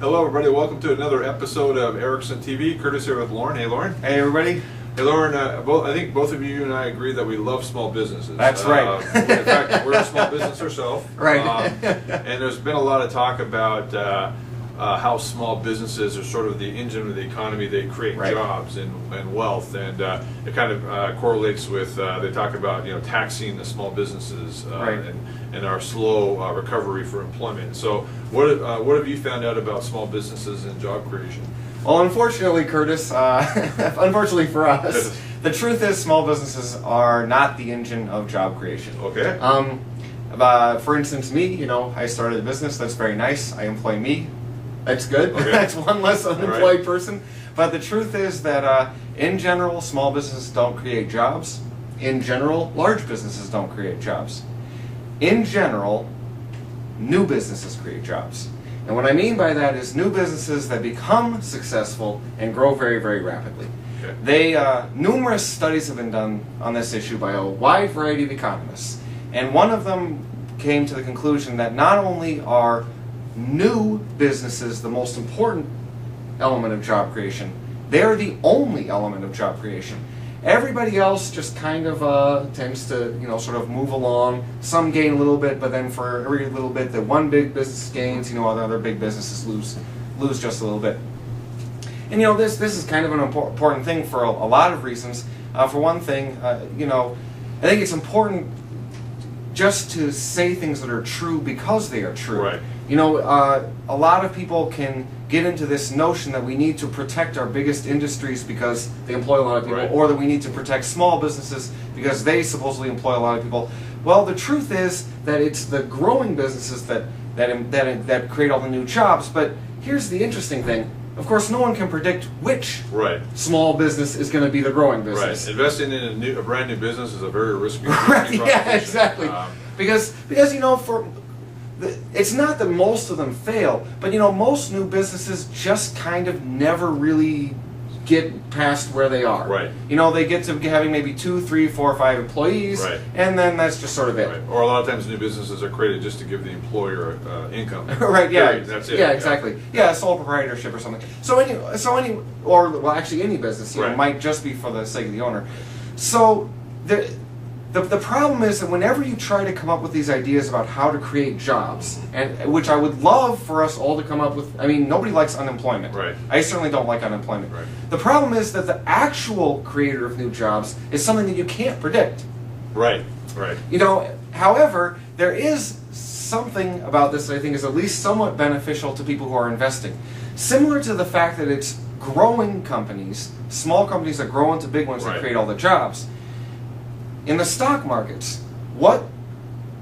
Hello everybody, welcome to another episode of Erickson TV. Curtis here with Lauren. Hey Lauren. Hey everybody. Hey Lauren, I think both of you and I agree that we love small businesses. That's right. In fact, we're a small business ourselves. Right. And there's been a lot of talk about how small businesses are sort of the engine of the economy. They create jobs and wealth, and it kind of correlates with, they talk about taxing the small businesses and our slow recovery for employment. So what have you found out about small businesses and job creation? Well, unfortunately, Curtis, unfortunately for us, the truth is small businesses are not the engine of job creation. Okay. For instance, me, I started a business. That's very nice. I employ me. That's good. Okay. That's one less unemployed person. But the truth is that in general, small businesses don't create jobs. In general, large businesses don't create jobs. In general, new businesses create jobs. And what I mean by that is new businesses that become successful and grow very, very rapidly. Okay. Numerous studies have been done on this issue by a wide variety of economists. And one of them came to the conclusion that not only are new businesses the most important element of job creation, they're the only element of job creation. Everybody else just kind of tends to, sort of move along. Some gain a little bit, but then for every little bit that one big business gains, all the other big businesses lose just a little bit. And this is kind of an important thing for a lot of reasons. For one thing, I think it's important just to say things that are true because they are true. Right. A lot of people can get into this notion that we need to protect our biggest industries because they employ a lot of people, or that we need to protect small businesses because they supposedly employ a lot of people. Well, the truth is that it's the growing businesses that create all the new jobs. But here's the interesting thing. Of course, no one can predict which small business is going to be the growing business. Right. Investing in a brand new business is a very risky proposition. Yeah, exactly. Because it's not that most of them fail, but most new businesses just kind of never really get past where they are. Right. They get to having maybe 2, 3, 4, 5 employees, and then that's just sort of it. Right. Or a lot of times new businesses are created just to give the employer income. Right. Yeah. That's it. Yeah. Exactly. Yeah. Sole proprietorship or something. Any business might just be for the sake of the owner. So the problem is that whenever you try to come up with these ideas about how to create jobs, and which I would love for us all to come up with. I mean, nobody likes unemployment. Right. I certainly don't like unemployment. Right. The problem is that the actual creator of new jobs is something that you can't predict. Right. Right. However, there is something about this that I think is at least somewhat beneficial to people who are investing. Similar to the fact that it's growing companies, small companies that grow into big ones that create all the jobs. In the stock markets, what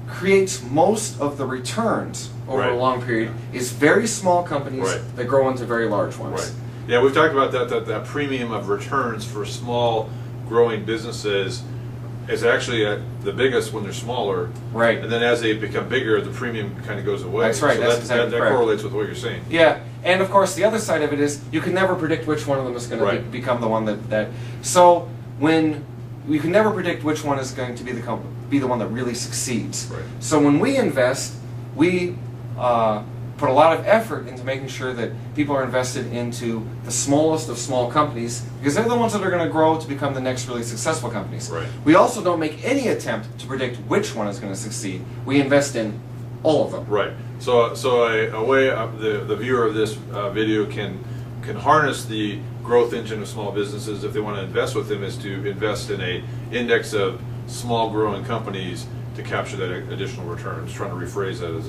creates most of the returns over a long period is very small companies that grow into very large ones. Right. Yeah, we've talked about that premium of returns for small growing businesses is actually the biggest when they're smaller. Right. And then as they become bigger, the premium kind of goes away. That's right. So that correlates with what you're saying. Yeah. And of course, the other side of it is you can never predict which one of them is going to become the one that. So when you can never predict which one is going to be the one that really succeeds. Right. So when we invest, we put a lot of effort into making sure that people are invested into the smallest of small companies because they're the ones that are going to grow to become the next really successful companies. Right. We also don't make any attempt to predict which one is going to succeed. We invest in all of them. Right. So a way the viewer of this video can harness the growth engine of small businesses if they want to invest with them is to invest in a index of small growing companies to capture that additional return. Just trying to rephrase that as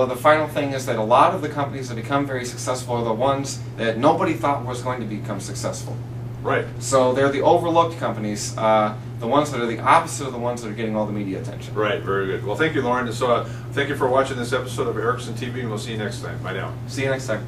the final thing is that a lot of the companies that become very successful are the ones that nobody thought was going to become successful. Right. So they're the overlooked companies, the ones that are the opposite of the ones that are getting all the media attention. Right, very good. Well, thank you, Lauren. So thank you for watching this episode of Erickson TV, and we'll see you next time. Bye now. See you next time.